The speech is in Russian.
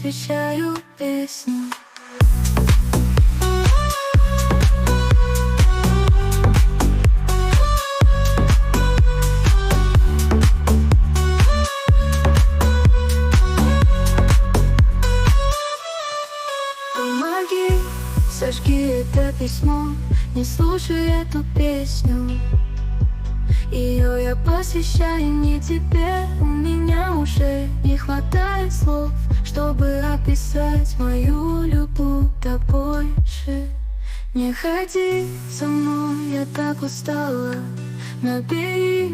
посвящаю песню. Помоги, сожги это письмо, не слушай эту песню. Ее я посвящаю не тебе. У меня уже не хватает слов, чтобы описать мою любовь. Да больше не ходи со мной, я так устала. Набери